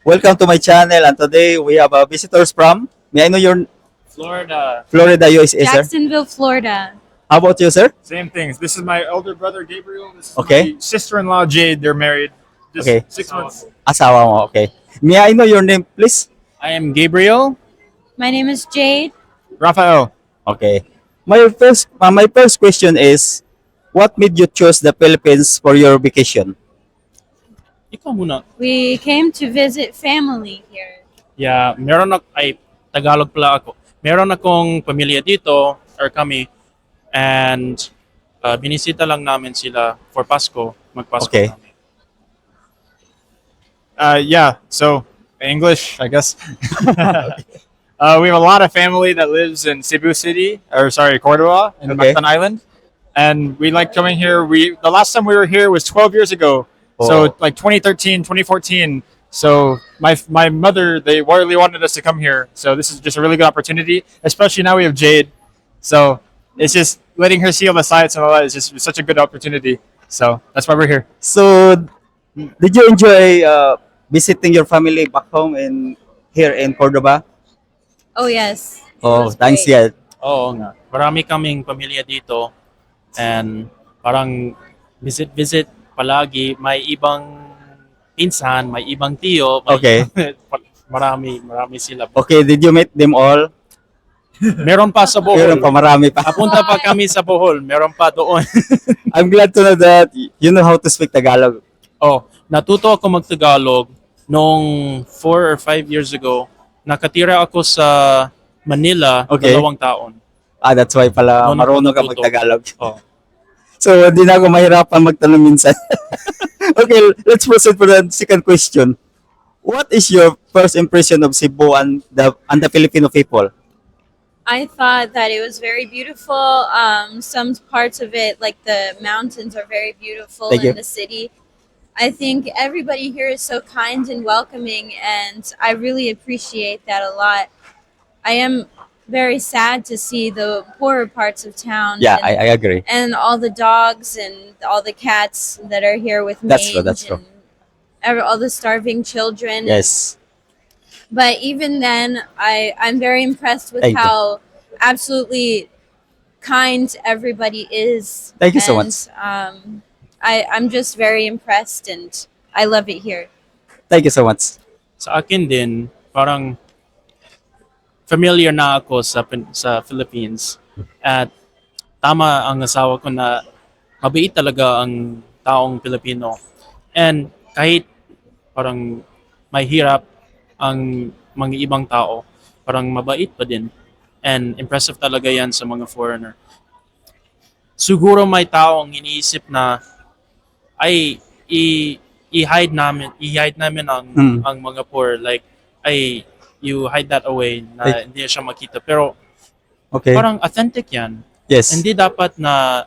Welcome to my channel, and today we have visitors from, may I know your Florida. Florida, USA, sir? Jacksonville, Florida. How about you, sir? Same things. This is my elder brother Gabriel. This is Okay. my sister-in-law Jade. They're married. Just Okay. 6 months. Asawa mo, okay. May I know your name, please? I am Gabriel. My name is Jade. Raphael. Okay. My first question is, what made you choose the Philippines for your vacation? Ikaw muna. We came to visit family here. Yeah, Tagalog pala ako. Meron akong pamilya dito, or kami, and binisita lang namin sila for Pasko. Magpasko Okay. namin. Yeah, so English, I guess. We have a lot of family that lives in Cebu City, or sorry, Cordova, in Okay. Mactan Island. And we like coming here. The last time we were here was 12 years ago. Oh. So like 2013, 2014. So my mother, they really wanted us to come here. So this is just a really good opportunity, especially now we have Jade. So it's just letting her see all the sights and all that is just such a good opportunity. So that's why we're here. So, did you enjoy visiting your family back home here in Cordoba? Oh, yes. It Oh, was thanks, great. yeah. Oo nga. Marami kaming pamilya dito and parang visit palagi. May ibang pinsan, may ibang tiyo. Okay. marami sila. Okay, did you meet them all? Meron pa sa Meron Bohol. pa, marami pa. Papunta pa kami sa Bohol. Meron pa doon. I'm glad to know that you know how to speak Tagalog. Oh, natuto ako mag-Tagalog noong 4 or 5 years ago. Nakatira ako sa Manila, Okay. 2 taon. That's why pala Doon ako marunong ka natuto. mag-Tagalog. Oh. So, di na ako mahirapan magtanong minsan. Okay, let's proceed for the second question. What is your first impression of Cebu and the Filipino people? I thought that it was very beautiful. Some parts of it, like the mountains, are very beautiful Thank in you. the city. I think everybody here is so kind and welcoming, and I really appreciate that a lot. I am very sad to see the poorer parts of town. Yeah, and, I agree. and all the dogs and all the cats that are here with That's true, mange that's true. and all the starving children. Yes. But even then, I'm very impressed with Thank you. how absolutely kind everybody is. Thank you so And, much. I'm just very impressed, and I love it here. Thank you so much. Sa akin din, parang familiar na ako sa Philippines. At tama ang asawa ko na mabait talaga ang taong Pilipino. And kahit parang mahirap ang mga ibang tao, parang mabait pa din. And impressive talaga yan sa mga foreigner. Siguro may taong iniisip na ay i-hide namin ang mga poor, like ay you hide that away na Like- hindi siya makita, pero Okay. parang authentic yan. Yes. Hindi dapat na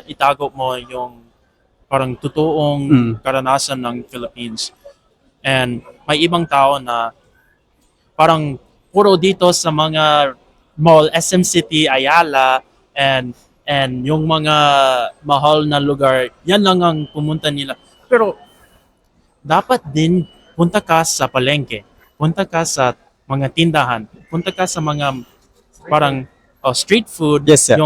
itago mo yung parang totoong karanasan ng Philippines. And may ibang tao na parang puro dito sa mga mall, SM City, Ayala, and yung mga mahal na lugar, yan lang ang pumunta nila. Pero dapat din punta ka sa palengke, punta ka sa mga tindahan, punta ka sa mga parang street food, Yes, sir.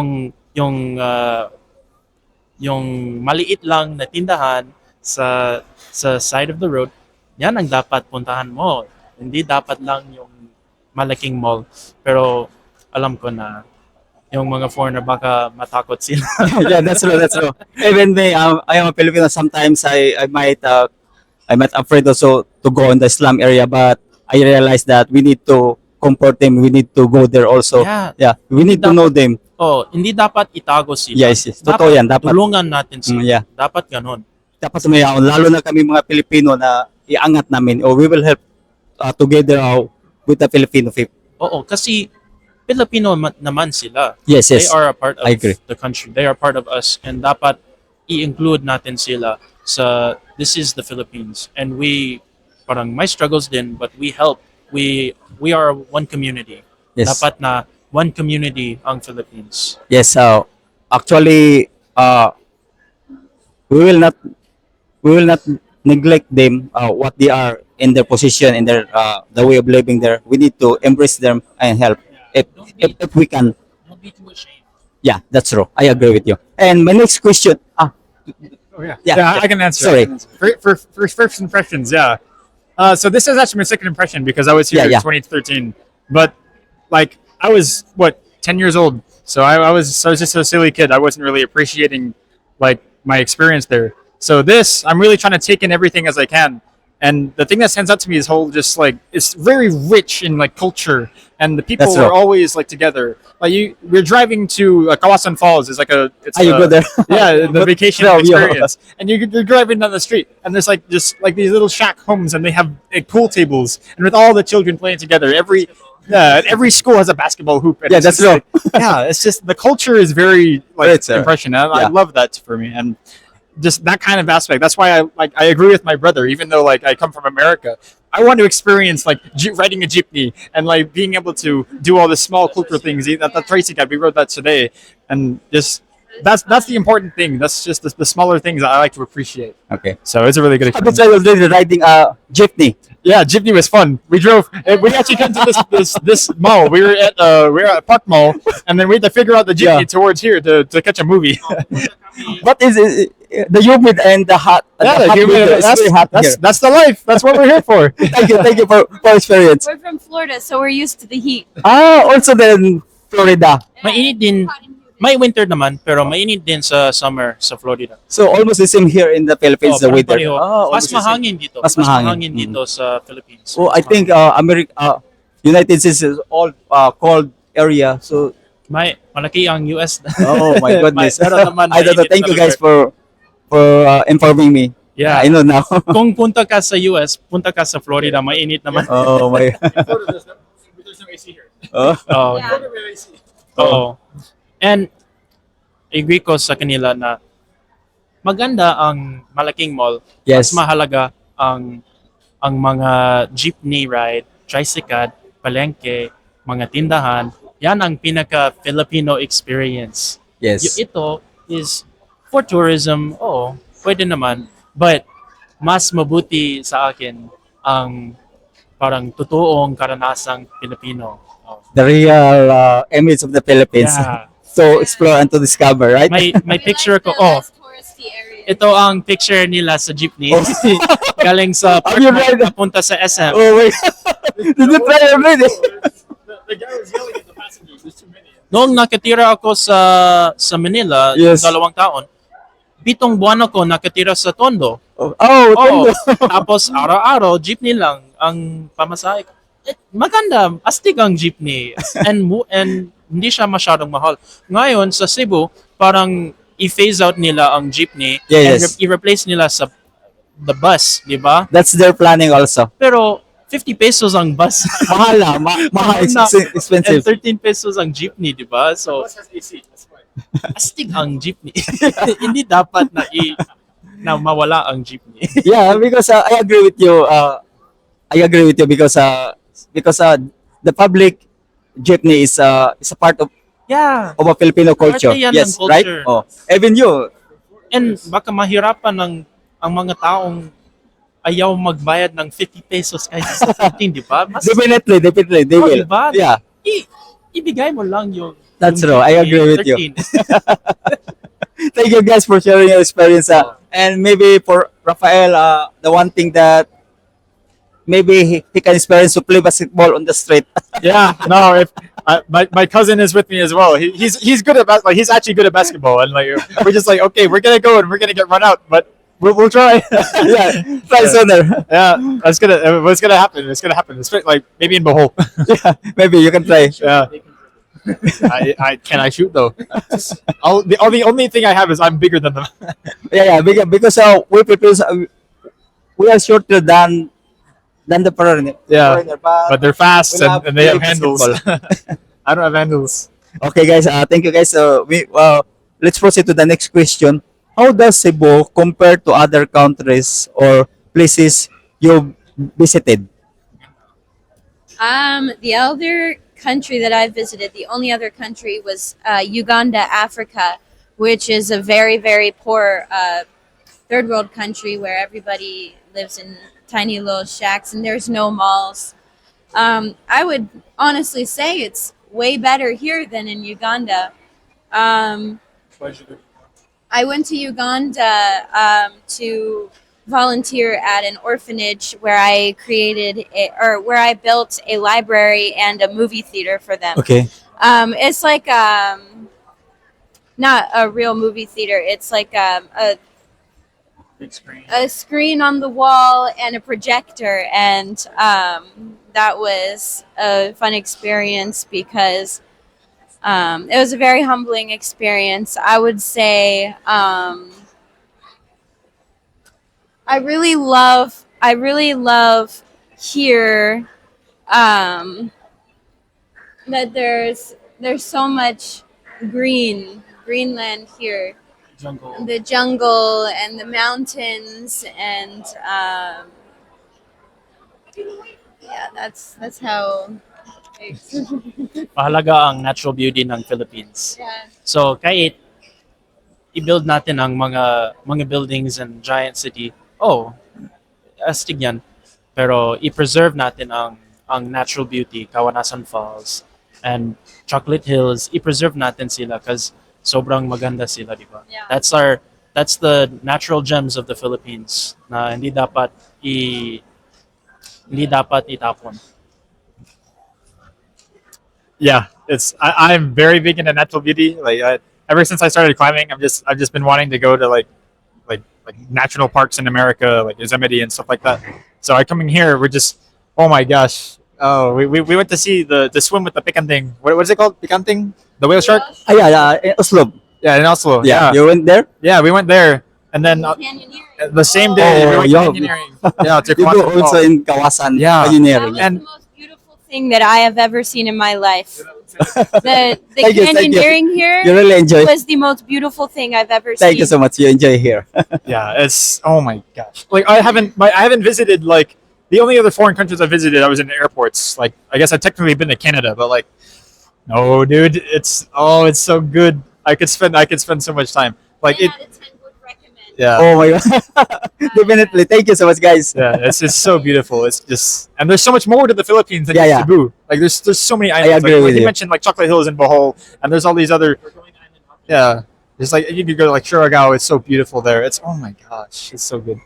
yung maliit lang na tindahan sa side of the road. Yan ang dapat puntahan mo. Hindi dapat lang yung malaking mall. Pero alam ko na yung mga foreigner baka matakot sila. Yeah, that's true. That's true. Even me, I am a Filipino. Sometimes I might afraid also to go in the slum area, but I realize that we need to comfort them. We need to go there also. Yeah. We need to know them. Hindi dapat itago sila. Yes. Totoo yan. Dapat. Tulungan natin sila. Yeah. Dapat ganun. Dapat sumayaon. Lalo na kami mga Pilipino na iangat namin. Or we will help together with the Filipino people. Oo, kasi Pilipino naman sila. Yes. They are a part of I agree. the country. They are part of us. And dapat i-include natin sila sa this is the Philippines. And we, parang may struggles din, but we help. We are one community. Yes. Dapat na one community ang Philippines. Yes. Actually, we will not neglect them what they are in their position in their the way of living there. We need to embrace them and help if if we can. Don't be too ashamed. Yeah, that's true. I agree with you. And my next question. Oh yeah. Yeah, Yeah, yeah. I can answer. Sorry. For first impressions, yeah. So this is actually my second impression because I was here Yeah, in yeah. 2013, but like I was what 10 years old, so I was just a silly kid. I wasn't really appreciating like my experience there. So this, I'm really trying to take in everything as I can. And the thing that stands out to me is whole just like it's very rich in like culture, and the people That's are right. always like together. Like we're driving to Kawasan Falls. It's like it's Are you a- go there? yeah, the But- vacation no, yeah. experience. And you're driving down the street, and there's like just like these little shack homes, and they have pool tables, and with all the children playing together. Every school has a basketball hoop. And Yeah, it's that's just right. like- yeah, it's just the culture is very like Right, sir. impression. I Yeah. love that for me, and just that kind of aspect. That's why I agree with my brother, even though like I come from America. I want to experience like riding a jeepney and like being able to do all the small cultural things. That Tracy got, we wrote that today, and just that's the important thing. That's just the smaller things that I like to appreciate. Okay. So it's a really good How about experience. I already riding a jeepney? Yeah, jeepney was fun. We drove. We actually came to this mall. We were at Park Mall, and then we had to figure out the jeepney Yeah. towards here to catch a movie. What is it? The humid and the hot. Yeah, the hot weather is very hot here. that's the life. That's what we're here for. Thank you for experience. We're from Florida, so we're used to the heat. Also then Florida. Mainit din. May winter naman, pero mainit din sa summer sa Florida. So almost the same here in the Philippines, the parang weather. pareho. almost Mas the same. mahangin dito. Mas mahangin. dito sa Philippines. So I Mas think United States is all cold area. So malaki ang US. oh my goodness. Pero naman, I don't know. mainit Thank you guys talaga. for informing me. Yeah. I know now. Kung punta ka sa US, punta ka sa Florida, mainit naman. Oh my. There's no AC here. Oh. Oh, Yeah. oo. And agree ko sa kanila na maganda ang malaking mall. Yes. Mas mahalaga ang mga jeepney ride, tricycle, palengke, mga tindahan. Yan ang pinaka Filipino experience. Yes. Ito is for tourism. Oo, pwede naman. But mas mabuti sa akin ang parang totoong karanasang Pilipino. Oh. The real image of the Philippines. Yeah. To explore and to discover, right? May picture ko. Oh, ito ang picture nila sa jeepney. Oh. Galing sa Have you tried that? papunta sa SM. Oh my God. Did you try already? The guy was yelling at the passengers. There's too many. Noong nakatira ako sa Manila, Yes. 2 taon, 7 buwan ako nakatira sa Tondo. Oh, Oo. Tondo. Tapos araw-araw, jeepney lang ang pamasahe ko. Maganda, astig ang jeepney. And hindi siya masyadong mahal. Ngayon, sa Cebu, parang i-phase out nila ang jeepney and Yes. i-replace nila sa the bus, di ba? That's their planning also. Pero 50 pesos ang bus. Mahal na. Mahal. Na. And Expensive. 13 pesos ang jeepney, di ba? So, Bus has AC. That's fine. astig ang jeepney. Hindi dapat na mawala ang jeepney. Yeah, because I agree with you. I agree with you because the public jeepney is a part of Yeah. a Filipino culture. Parte yan ng Yes, culture. right? Oh, even you. And baka mahirapan ang mga taong ayaw magbayad ng 50 pesos kahit sa 15, di ba? Mas Definitely, they Oh, will. diba? Yeah, ibigay mo lang yung That's yung true. I 15, agree with you. 13. thank you guys for sharing your experience. And maybe for Rafael, the one thing that maybe he can experience to play basketball on the street. Yeah, no. If my cousin is with me as well. He's good at like he's actually good at basketball, and like we're just like okay, we're gonna go and we're gonna get run out, but we'll try. Yeah, try sooner. Yeah, that's gonna what's gonna happen. It's gonna happen. It's like maybe in Bohol. Yeah, maybe you can try. Yeah. I can I shoot though. The only thing I have is I'm bigger than them. Yeah, because we Filipinos, we are shorter than the foreigner. Yeah, foreigner, but they're fast we love and they have playing handles. I don't have handles. Okay, guys. Thank you, guys. Let's proceed to the next question. How does Cebu compare to other countries or places you visited? The other country that I visited, the only other country was Uganda, Africa, which is a very, very poor third world country where everybody lives in tiny little shacks and there's no malls. I would honestly say it's way better here than in Uganda. Um, I went to Uganda to volunteer at an orphanage where where I built a library and a movie theater for them. Okay. It's like not a real movie theater. It's like a screen on the wall and a projector, and that was a fun experience because it was a very humbling experience. I would say I really love here that there's so much greenland here, Jungle. the jungle and the mountains, and yeah, that's how Mahalaga ang natural beauty ng Philippines. yeah. So kahit i-build natin ang mga buildings and giant city, astig yan. Pero i-preserve natin ang natural beauty, Kawanasan Falls and Chocolate Hills, i-preserve natin sila kasi sobrang maganda sila, di ba? Yeah. That's the natural gems of the Philippines na hindi dapat itapon. Yeah, I'm very big into natural beauty. Ever since I started climbing, I've just been wanting to go to like national parks in America, like Yosemite and stuff like that. So I coming here, we're just, oh my gosh. Oh, we went to see the swim with the picanting. What is it called? Picanting? The whale shark? In Oslo. Yeah, in Oslo. Yeah. You went there? Yeah, we went there, and then Canyoneering. the same day we went yeah. canyoneering. Yeah, to You go Kawanasan also Falls. in Kawasan. Yeah. That Pioneering. was And- the most beautiful thing that I have ever seen in my life. The Thank you, thank you. canyoneering here You really enjoy. was the most beautiful thing I've ever Thank seen. you so much. You enjoy here. Yeah, it's, oh my gosh. Like I haven't visited, like, the only other foreign countries I visited, I was in airports. Like, I guess I've technically been to Canada, but like, no, dude, it's so good. I could spend so much time. Like 10 it, out of 10 would recommend. yeah. Oh my god. Definitely. Thank you so much, guys. Yeah, it's just so beautiful. It's just, and there's so much more to the Philippines than Yeah, just yeah. Cebu. Like there's so many islands. agree like, with you you. mentioned like Chocolate Hills and Bohol, and there's all these other. Yeah, there's like you could go to like Surigao. It's so beautiful there. It's, oh my gosh, it's so good.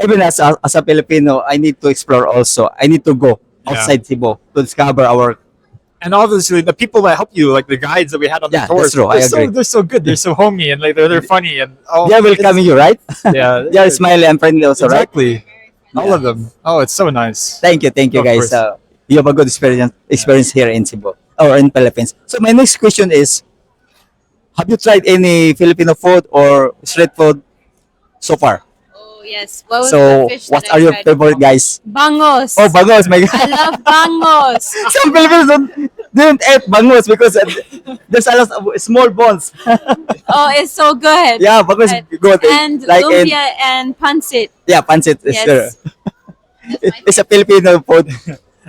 Even as a Filipino, I need to explore also. I need to go outside Cebu to discover our. And obviously the people that help you, like the guides that we had on the Yeah, tours, that's true. I agree. they're so good. They're so homey and like they're funny and They are welcoming you, right? yeah, They are smiling and friendly also, right? exactly. All of them. Oh, it's so nice. Thank you, Of guys. course. You have a good experience here in Cebu or in Philippines. So my next question is, have you tried any Filipino food or street food so far? Oh yes. What was So the fish what that are I your tried? favorite, guys? Bangos. Oh, bangos, my I God. love bangos. Some Filipinos don't eat bangos because there's a lot of small bones. Oh, it's so good. Yeah, bangos And- is good. And Like in, lumpia and pancit. yeah, pancit is Yes. it's a Filipino food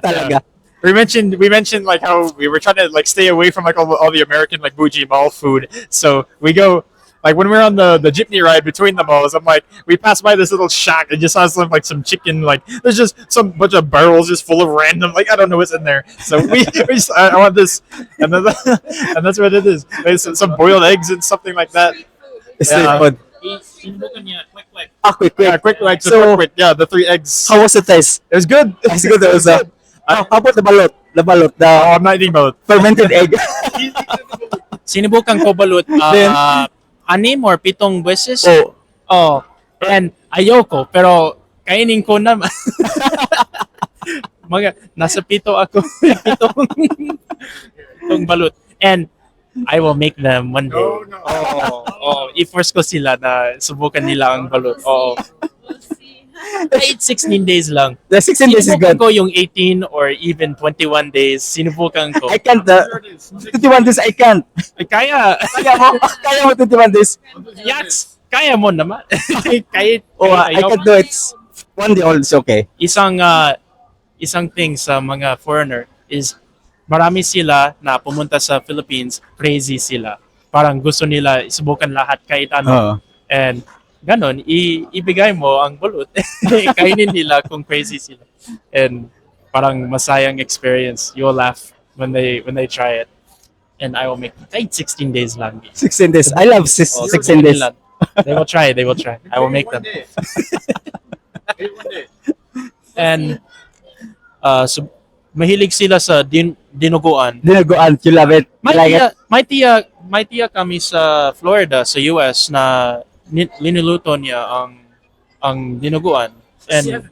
talaga. We mentioned like how we were trying to like stay away from like all the American like bougie mall food. So we go like when we're on the jeepney ride between the malls, I'm like we pass by this little shack and just has some chicken, like there's just some bunch of barrels just full of random, like I don't know what's in there. So I want this, and then and that's what it is. There's some boiled eggs and something like that. Street Yeah. food. Quick. Yeah, quick like So- quick. Yeah, the 3 eggs. How was the taste? It was good. It's good also. How about the balot? The balot, Oh, the I'm not eating both. fermented egg. Sinubukan ko balut Then? 6 or 7 beses. Oh, Oh, and ayoko pero kainin ko naman. Nasa 7 ako. 7 balut. And I will make them one day. No. I-force ko sila na subukan nila ang balut. Oo. We'll see. Kahit 16 days lang. the 16 days is Sinubukan good. ko yung 18 or even 21 days. Sinubukan ko. I can't. 21 days, I can't. Ay, kaya. Kaya mo 21 days. Yaks. Kaya mo naman. kahit Oh, I ayaw. can do it. One day old is okay. Isang thing sa mga foreigner is marami sila na pumunta sa Philippines, crazy sila. Parang gusto nila isubukan lahat kahit ano. Oo. And ganon, ibigay mo ang balut. Kainin nila kung crazy sila. And parang masayang experience. You'll laugh when they try it. And I will make kahit 16 days lang. 16 days. I love Oh, 16 days. nila. They will try. They will try. I will make them. And so, mahilig sila sa dinuguan. Dinaguan, you love it. You like it? May tiya kami sa Florida, sa US na linuluto niya ang dinuguan. And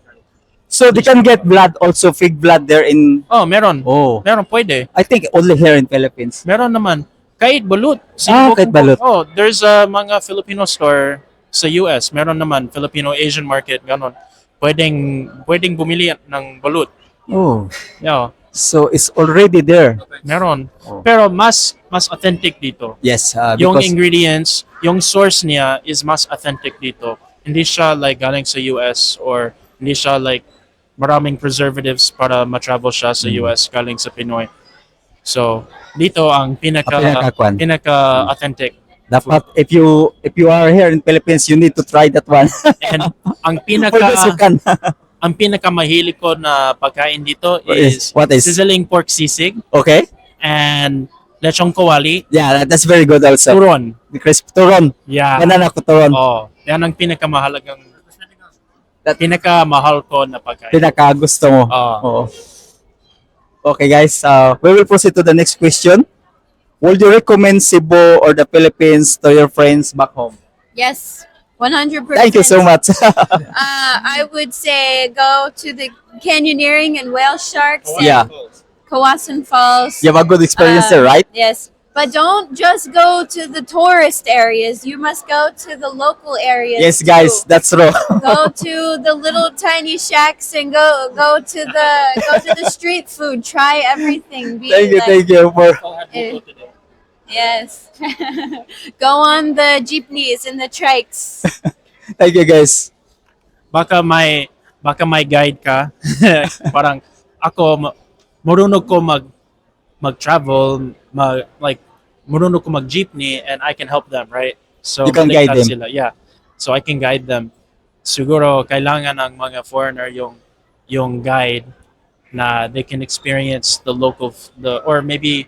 So they can get blood also, fake blood there in, meron. oh, Meron pwede. I think only here in Philippines. Meron naman. Kahit balut. Kahit balut. Oh, there's a mga Filipino store sa US. Meron naman Filipino-Asian market, ganon. Pwedeng bumili ng balut. Oh, Yeah, so it's already there. meron. Oh. Pero mas authentic dito. Yes, Yung because ingredients, yung source niya is mas authentic dito. Hindi siya like galing sa US or hindi siya like maraming preservatives para ma-travel siya sa US galing sa Pinoy. So, dito ang pinakakuan. pinaka-authentic. dapat if you are here in Philippines, you need to try that one. And ang For the sukan. ang pinaka-mahilig ko na pagkain dito What is? sizzling pork sisig Okay? and lechong kawali, Yeah, that's very good also. turon. The crisp turon. Yeah. Banana ko turon. Oh, yan ang pinakamahal ko na pagkain. Pinakagusto mo. Oh. Oo. Okay guys, we will proceed to the next question. Would you recommend Cebu or the Philippines to your friends back home? Yes, 100%. Thank you so much. I would say go to the canyoneering and whale sharks and Yeah, Kawasan Falls. you have a good experience there, right? Yes, but don't just go to the tourist areas. You must go to the local areas. Yes, guys, too. that's true. Go to the little tiny shacks and go to the street food. Try everything. Be Thank you for. Eh, yes. Go on the jeepneys and the trikes. Thank you guys. Baka may guide ka. Parang ako marunong ko mag-travel, marunong ko mag-jeepney and I can help them, right? So You can guide maligtas them. Sila. Yeah. So I can guide them. Siguro kailangan ng mga foreigner yung guide na they can experience or maybe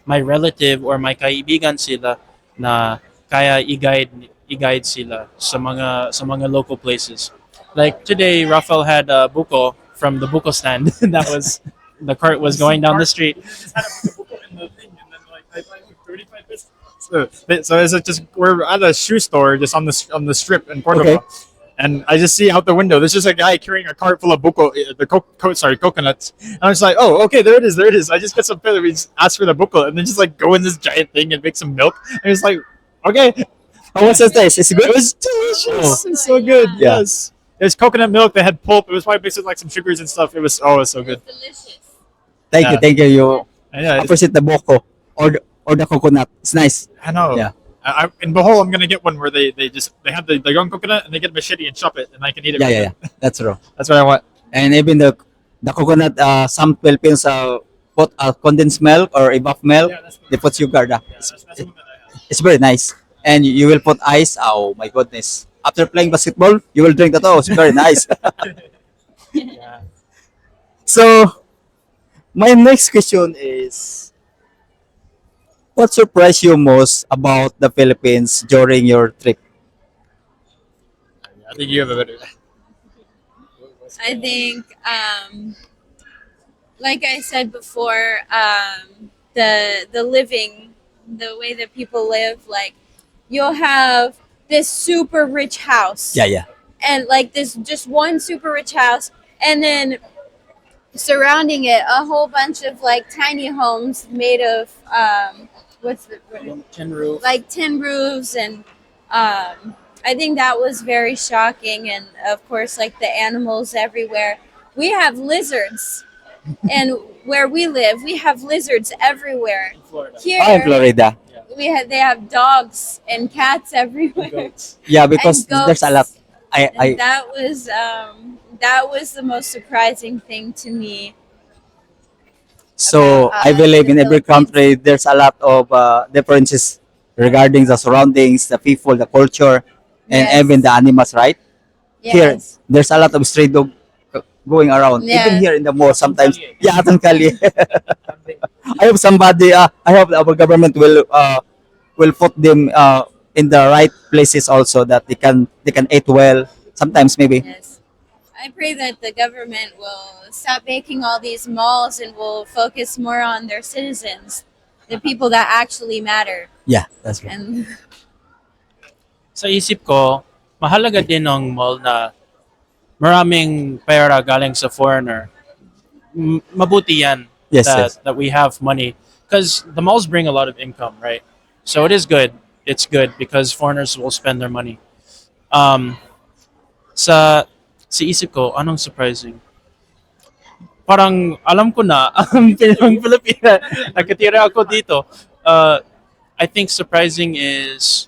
my relative or my kaibigan sila na kaya i-guide sila sa mga local places. Like today, Rafael had a buko from the buko stand. That was the cart was going down the street. So it's just we're at a shoe store just on the strip in Cordova, Okay. and I just see out the window. There's just a guy carrying a cart full of buko, coconuts. And I'm just like, oh, okay, there it is. I just get some fill. We just ask for the buko, and then just like go in this giant thing and make some milk. And it's like, okay, How was the taste? It's good. it was delicious. It's so good. Yeah. Yes, there's coconut milk. They had pulp. It was probably mixed with like some sugars and stuff. It was so good. Delicious. Thank you, Yeah. thank you. You And yeah, appreciate the boko or the coconut. It's nice. I know. Yeah. In Bohol, I'm gonna get one where they have the young coconut and they get a machete and chop it and I can eat it. Yeah. That's true. That's what I want. And even the coconut, some Philippines put condensed milk or evap milk. that's They put sugar. that's the one that I have. It's very nice. And you will put ice. Oh my goodness! After playing basketball, you will drink that. Oh, it's very nice. Yeah. So, my next question is, what surprised you most about the Philippines during your trip? I think you have a better. I think, like I said before, the living, the way that people live, like you'll have this super rich house, Yeah. and like this just one super rich house, and then surrounding it a whole bunch of like tiny homes made of like tin roofs, and I think that was very shocking. And of course, like the animals everywhere. We have lizards, and where we live, we have lizards everywhere. Florida. Here, Oh, in Florida. they have dogs and cats everywhere. Goats. Yeah, because And there's a lot. goats. I And that was the most surprising thing to me. So about, I believe in the every Philippines. country there's a lot of differences regarding the surroundings, the people, the culture, and Yes. even the animals, right? Here, Yes. there's a lot of stray dog going around. Even Yes. here in the mall, sometimes. Yeah, atong kali. I hope somebody, I hope our government will put them in the right places also that they can eat well. Sometimes maybe. Yes. I pray that the government will stop making all these malls and will focus more on their citizens, the people that actually matter. Yeah, that's right. And Sa isip ko, mahalaga din ng mall na maraming pera galing sa foreigner. Mabuti yan Yes, that, yes. that we have money. Because the malls bring a lot of income, right? So it is good. It's good because foreigners will spend their money. Um, sa isip ko, anong surprising? Parang alam ko na ang Pilipina. Nagkatira ako dito. I think surprising is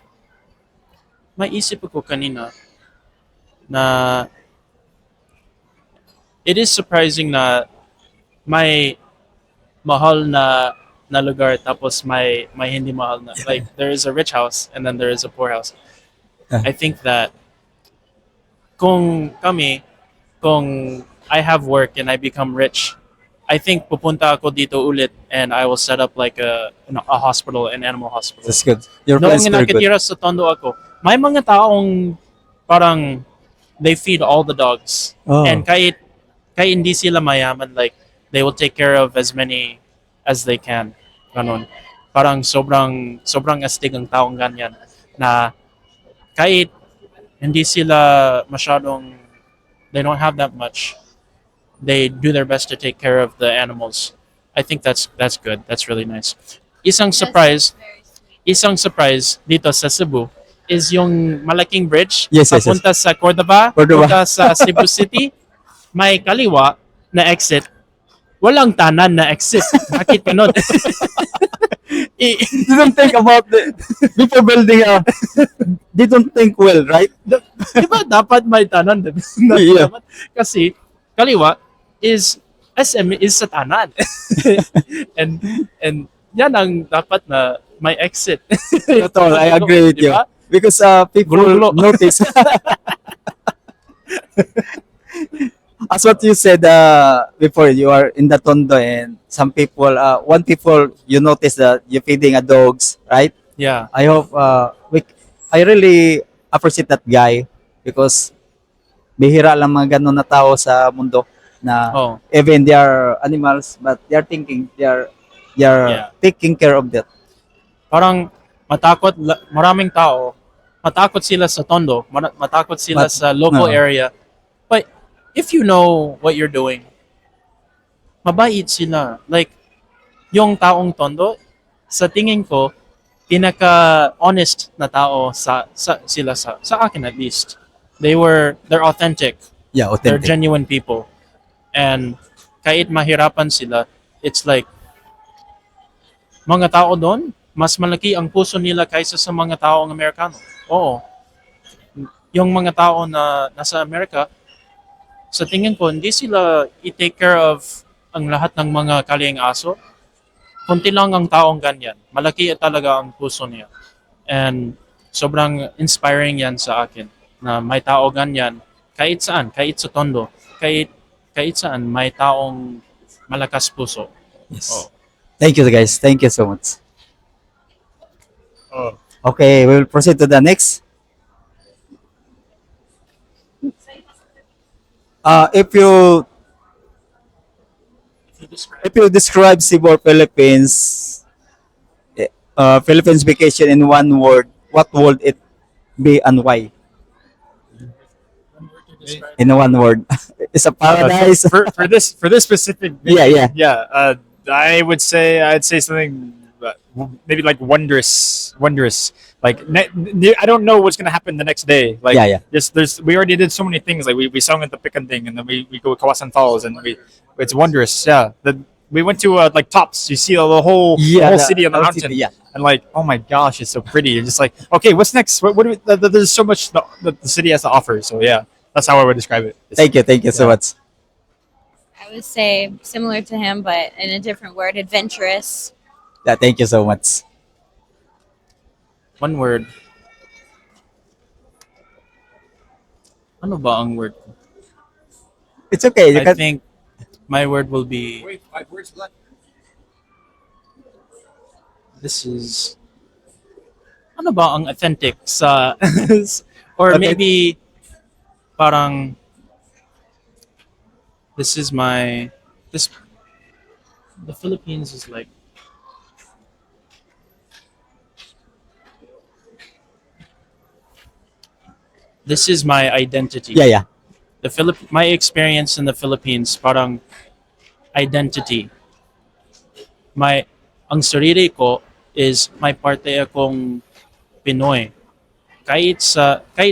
may isip ako kanina na it is surprising na may mahal na lugar tapos may hindi mahal na. Like there is a rich house and then there is a poor house. I think that kung I have work and I become rich, I think pupunta ako dito ulit and I will set up like a hospital, an animal hospital. That's good. Your Noong plan is very good. nakatira sa Tondo ako, may mga taong parang they feed all the dogs. Oh. And kahit hindi sila mayaman, like they will take care of as many as they can. Ganon. Parang sobrang astig ang taong ganyan na kahit hindi sila masyadong, they don't have that much, they do their best to take care of the animals. I think that's good. That's really nice. Isang surprise dito sa Cebu is yung malaking bridge Yes, yes, yes. papunta sa Cordova, Cordova. papunta sa Cebu City. May kaliwa na exit. Walang tanan na exit. Bakit ganun? They don't think about before building they don't think well, right? Di ba dapat may tanan? Yeah. Kasi kaliwa is SM is sa tanan. and yan ang dapat na may exit. Totoo, I agree with you. Diba? Because people Gulo-gulo. notice. As what you said before, you are in the Tondo and some people, one people, you notice that you're feeding a dogs, right? Yeah. I hope, I really appreciate that guy because bihira lang mga ganun na tao sa mundo na Oh. even they are animals but they are thinking, they are Yeah. taking care of that. Parang maraming tao, matakot sila sa Tondo, matakot sila sa local no. area. But if you know what you're doing, mabait sila. Like, yung taong Tondo, sa tingin ko, pinaka-honest na tao sila sa akin at least. They're authentic. Yeah, They're authentic. genuine people. And kahit mahirapan sila, it's like, mga tao doon, mas malaki ang puso nila kaysa sa mga taong Amerikano. Oo. Yung mga tao na nasa Amerika, sa tingin ko, hindi sila i-take care of ang lahat ng mga kaliyang aso. Kunti lang ang taong ganyan. Malaki talaga ang puso niya. And sobrang inspiring yan sa akin na may tao ganyan kahit saan, kahit sa Tondo, kahit saan may taong malakas puso. Yes. Oh. Thank you guys. Thank you so much. Oh. Okay, we'll proceed to the next. If you describe Cebu or Philippines, Philippines vacation in one word, what would it be and why? In one word, it's a paradise. For this specific Yeah. I'd say something maybe like wondrous. Like I don't know what's gonna happen the next day. Like Yeah. we already did so many things. Like we sung at the Pikanding and then we go to Kawasan Falls and it's wondrous. Yeah, we went to like Tops. You see the whole city on the whole mountain. city, yeah. And like, oh my gosh, it's so pretty. You're just like, okay, what's next? What do we, there's so much that the city has to offer. So yeah, that's how I would describe it. Thank you so much. I would say similar to him, but in a different word, adventurous. Yeah, thank you so much. One word. Ano ba ang word? It's okay. You I can. think my word will be, Wait, 5 words left. this is, ano ba ang authentic sa, or Okay. maybe parang, this is my, this, the Philippines is like, this is my identity. Yeah, yeah. My experience in the Philippines, parang identity. Ang sarili ko is may parte akong Pinoy. Kahit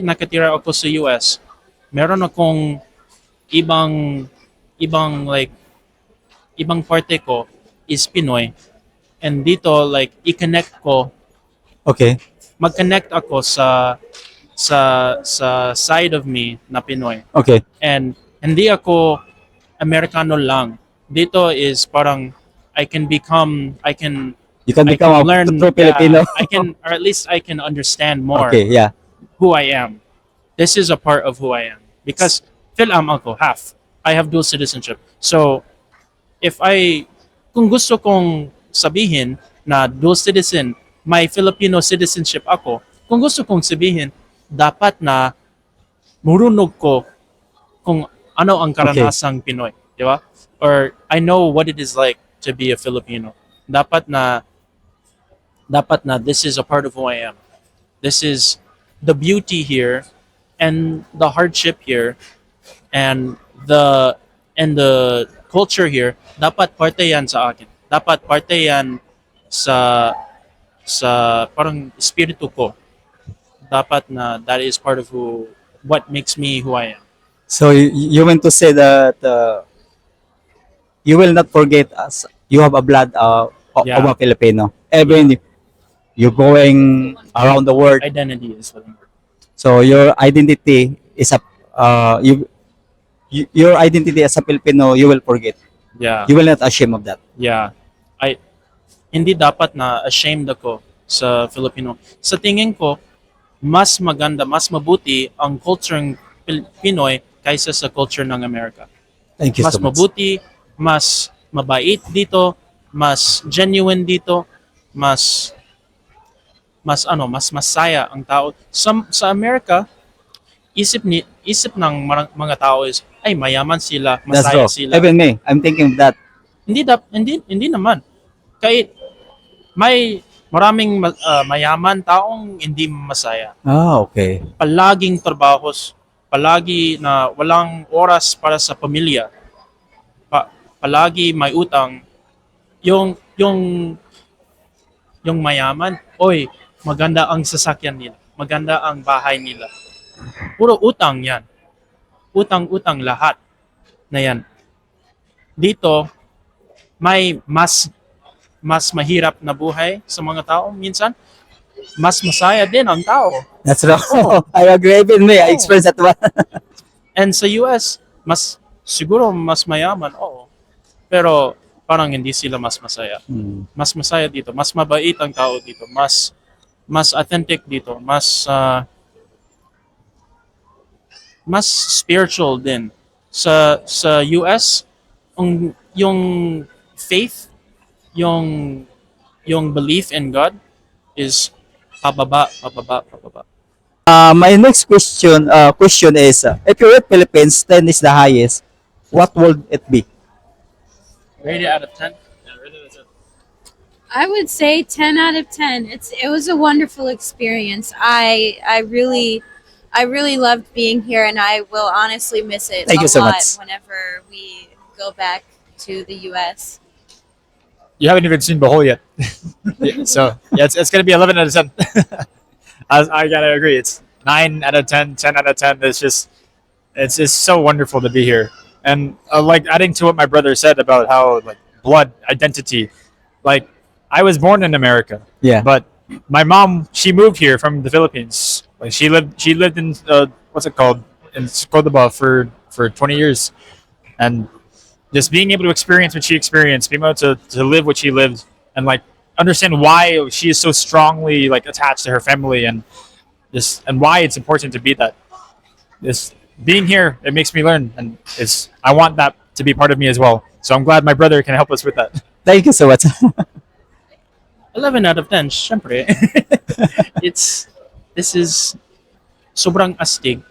nakatira ako sa US, meron akong ibang like ibang parte ko is Pinoy, and dito like i-connect ko, Okay. mag-connect ako sa side of me na Pinoy, Okay. and hindi ako Amerikano lang. Dito is parang I can You can I become can a learn, true Filipino. I can, or at least I can understand more Okay, yeah. who I am. This is a part of who I am because Phil-Am ako half. I have dual citizenship. So kung gusto kong sabihin na dual citizen, may Filipino citizenship ako, kung gusto kong sabihin, dapat na marunong ko kung ano ang karanasang Pinoy, di ba? Or I know what it is like to be a Filipino. Dapat na this is a part of who I am. This is the beauty here and the hardship here and the culture here. Dapat parte yan sa akin. Dapat parte yan sa parang espiritu ko. Dapat na that is part of what makes me who I am. So you meant to say that you will not forget us. You have a blood Yeah. of a Filipino. Even you're going around the world, Identity is what I'm working. so your identity is a your identity as a Filipino. You will forget. Yeah. You will not ashamed of that. Yeah. Hindi dapat na ashamed ako sa Filipino. Sa tingin ko, mas maganda, mas mabuti ang culture ng Pinoy kaysa sa culture ng Amerika. Thank you Mas so much. mabuti, mas mabait dito, mas genuine dito, mas masaya ang tao. Sa Amerika, isip ng mga tao is ay mayaman sila, That's masaya true. sila. Even me, I'm thinking of that. Hindi naman. Kahit may maraming mayaman taong hindi masaya. Ah, okay. Palaging trabahos, palagi na walang oras para sa pamilya. Palagi may utang. Yung mayaman, oy, maganda ang sasakyan nila. Maganda ang bahay nila. Puro utang yan. Utang lahat na yan. Dito, may mas mahirap na buhay sa mga tao. Minsan, mas masaya din ang tao. That's true. I agree with me. I experienced that one. And sa US, siguro mas mayaman, oo. Pero parang hindi sila mas masaya. Mas masaya dito. Mas mabait ang tao dito. Mas authentic dito. Mas spiritual din. Sa US, yung faith, yung belief in God is pababa. My next question is, if you rate Philippines, 10 is the highest, what would it be? Rated out of 10? Yeah, rated out of 10. I would say 10 out of 10. It was a wonderful experience. I really loved being here, and I will honestly miss it Thank a you so lot much. whenever we go back to the US. You haven't even seen Bohol yet. Yeah, so yeah, it's gonna be 11 out of 10. I gotta agree. It's 9 out of 10, 10 out of 10. It's just so wonderful to be here. And like adding to what my brother said about how like blood identity, like I was born in America, Yeah. but my mom, she moved here from the Philippines. Like she lived in what's it called, in Cordoba for 20 years, and just being able to experience what she experienced, being able to live what she lived, and like understand why she is so strongly like attached to her family, and why it's important to be that. being here, it makes me learn, and I want that to be part of me as well. So I'm glad my brother can help us with that. Thank you so much. 11 out of 10, syempre. This is sobrang astig.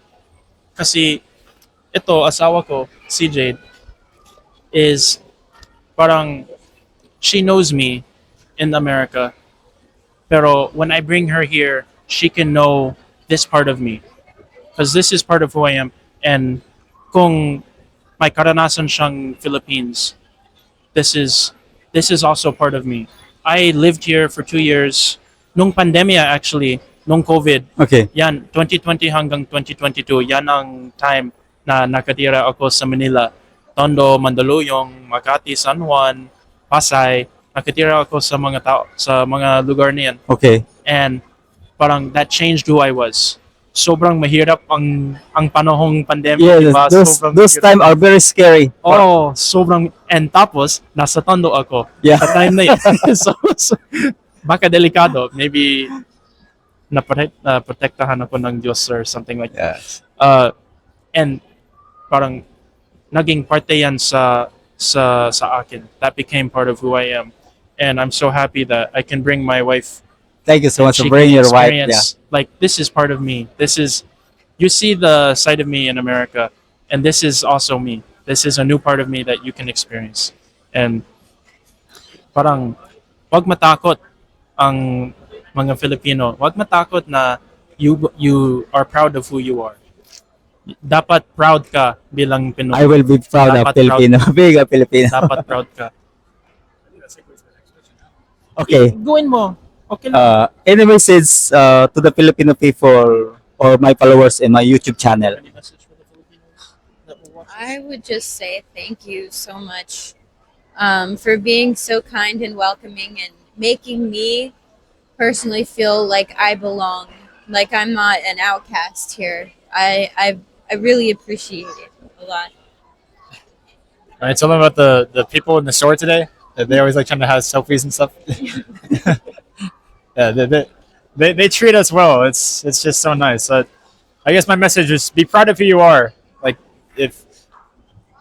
Kasi ito, asawa ko, si Jade, is parang she knows me in America. Pero when I bring her here, she can know this part of me. Because this is part of who I am. And kung may karanasan siyang Philippines, this is also part of me. I lived here for 2 years. Nung pandemya actually, nung COVID, Okay. yan, 2020 hanggang 2022, yan ang time na nakatira ako sa Manila. Tondo, Mandaluyong, Makati, San Juan, Pasay. Nakatira ako sa mga tao, sa mga lugar na yan. Okay. And parang that changed who I was. Sobrang mahirap ang panahong pandemya, Yes, diba? Sobrang those mahirap. time are very scary. Oh, sobrang, and tapos, nasa Tondo ako. Yeah. Sa time na yun. so, baka delikado. Maybe, protektahan ako ng Diyos or something like that. Yes. And, parang, naging parte yan sa akin. That became part of who I am. And I'm so happy that I can bring my wife. Thank you so much She for bringing can your wife. Yeah. experience, like, this is part of me. You see the side of me in America, and this is also me. This is a new part of me that you can experience. And parang, wag matakot ang mga Filipino. Wag matakot na you are proud of who you are. Dapat proud ka bilang Pinoy. I will be proud of Dapat Filipino. Being a Filipino. Dapat proud ka. Okay. Gawin mo. Okay lang. Any message to the Filipino people or my followers in my YouTube channel? Any message for the Filipinos that will watch? I would just say thank you so much for being so kind and welcoming and making me personally feel like I belong, like I'm not an outcast here. I really appreciate it a lot. All right, tell them about the people in the store today. They always like trying to have selfies and stuff. Yeah, they treat us well. It's just so nice. I guess my message is be proud of who you are. Like if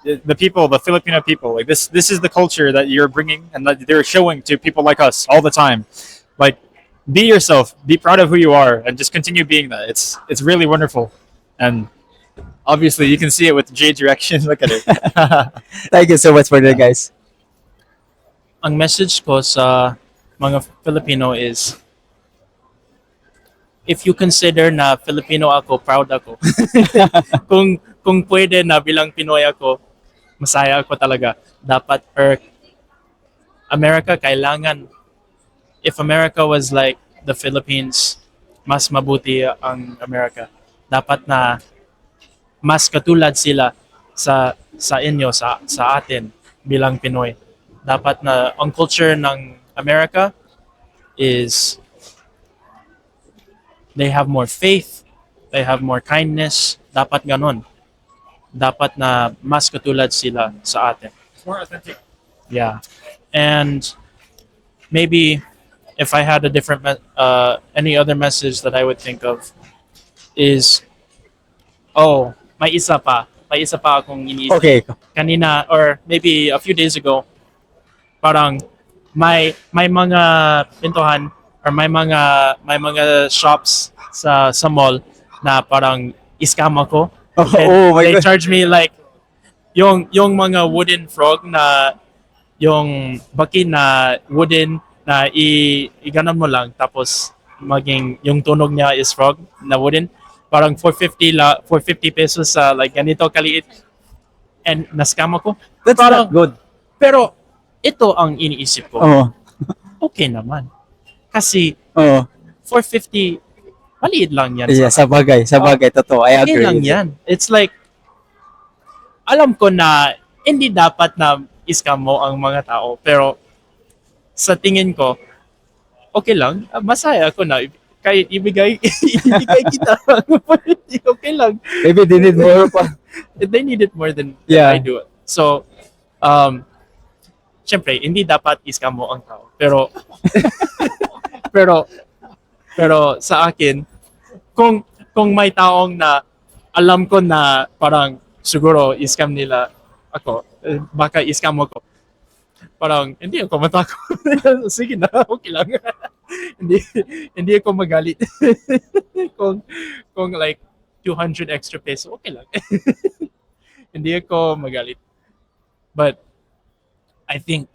the people, the Filipino people, like this is the culture that you're bringing and that they're showing to people like us all the time. Like be yourself, be proud of who you are, and just continue being that. It's really wonderful, and obviously you can see it with Jade's reaction. Look at it. Thank you so much for that, guys. Ang message ko sa mga Filipino is, if you consider na Filipino ako, proud ako. kung pwede na bilang Pinoy ako, masaya ako talaga. Dapat, America, kailangan, if America was like the Philippines, mas mabuti ang America. Dapat na mas katulad sila sa inyo, sa atin bilang Pinoy. Dapat na ang culture ng America is they have more faith, they have more kindness. Dapat ganon. Dapat na mas katulad sila sa atin. It's more authentic. Yeah. And maybe if I had a different any other message that I would think of is, may isa pa akong iniisip. Okay. Kanina or maybe a few days ago, parang may mga pintuhan or may mga shops sa mall na parang scam ako. Oh my They God. charge me like yung mga wooden frog na yung baki na wooden na iganon mo lang tapos maging yung tunog niya is frog na wooden, parang 450 pesos sa like ganito kaliit, and na-scam ako. That's Parang- not good. Pero ito ang iniisip ko. Oh. Okay naman. Kasi Oh. 450, maliit lang yan. Yeah, sa bagay, totoo. I Okay agree. lang with you. yan. It's like, alam ko na hindi dapat na scam mo ang mga tao. Pero sa tingin ko, okay lang. Masaya ako na kahit ibigay kita. Okay lang. Maybe they need more pa. They need it more than Yeah. I do it. So, syempre, hindi dapat scam mo ang tao. Pero, pero sa akin, kung may taong na alam ko na parang siguro scam nila ako. Baka scam mo ko. Parang hindi ako matakot. Sige na, okay lang. hindi hindi ako magalit. kung kung like 200 extra peso, okay lang. Hindi ako magalit. But I think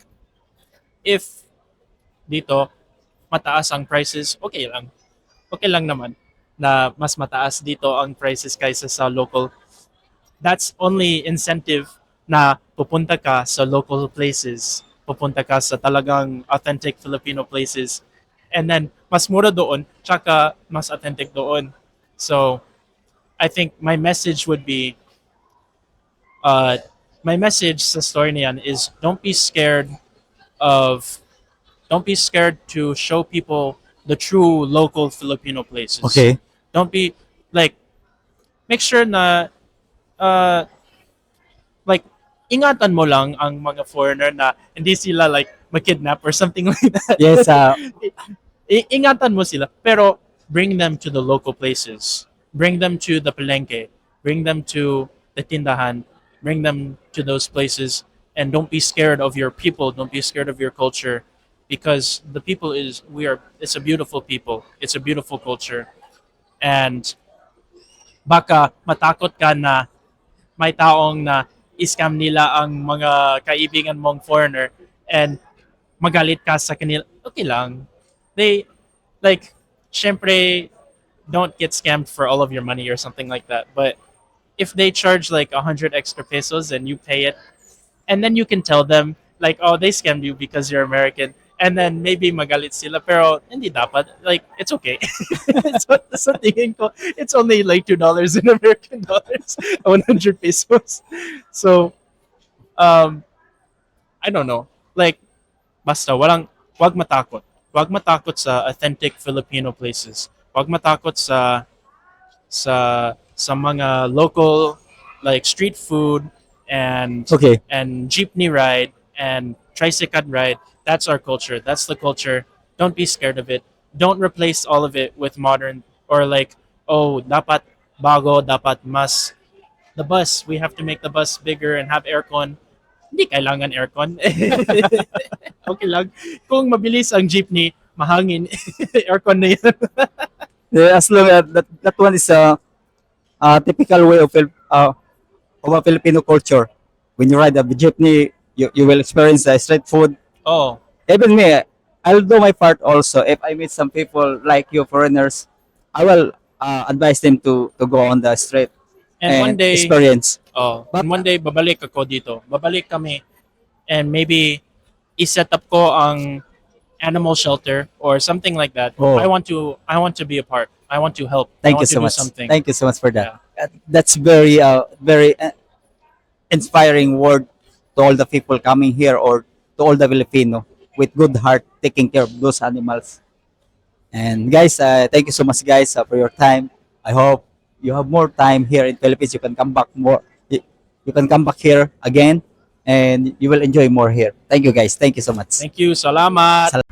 if dito mataas ang prices, okay lang. Okay lang naman na mas mataas dito ang prices kaysa sa local. That's only incentive na pupunta ka sa local places, pupunta ka sa talagang authentic Filipino places, and then mas mura doon, tsaka mas authentic doon. So, I think my message sa story niyan is of don't be scared to show people the true local Filipino places. Okay. Don't be like make sure na uh, like ingatan mo lang ang mga foreigner na hindi sila like makidnap or something like that. Yes, Ingatan mo sila pero bring them to the local places. Bring them to the palengke. Bring them to the tindahan. Bring them to those places and don't be scared of your people. Don't be scared of your culture because the people it's a beautiful people. It's a beautiful culture. And baka matakot ka na may taong na scam nila ang mga kaibigan mong foreigner and magalit ka sa kanila, okay lang. They, like, syempre, don't get scammed for all of your money or something like that. But if they charge like 100 extra pesos and you pay it, and then you can tell them, like, oh, they scammed you because you're American. And then maybe magalit sila, pero hindi dapat. Like, it's okay. so, sa tingin ko, it's only like $2 in American dollars, 100 pesos. So, I don't know. Like, basta, wag matakot. Wag matakot sa authentic Filipino places. Wag matakot sa mga local, like, street food and okay. and jeepney ride and tricycle ride. That's our culture. That's the culture. Don't be scared of it. Don't replace all of it with modern or like, oh, dapat bago, dapat mas the bus. We have to make the bus bigger and have aircon. Hindi kailangan aircon. Okay lang. Kung mabilis ang jeepney, mahangin, aircon na yan. Yeah, as long as that one is a typical way of a Filipino culture. When you ride a jeepney, you will experience the street food. Oh, Even me, I'll do my part also. If I meet some people like you, foreigners, I will advise them to go on the street and one day, experience. and one day babalik ako dito. Babalik kami and maybe i-set up ko ang animal shelter or something like that. Oh. I want to be a part. I want to help. I Thank want you to so do much. something. Thank you so much for that. That's very inspiring word to all the people coming here or to all the Filipino with good heart taking care of those animals. And guys, thank you so much guys for your time. I hope you have more time here in Philippines. You can come back more. You can come back here again and you will enjoy more here. Thank you guys. Thank you so much. Thank you. Salamat.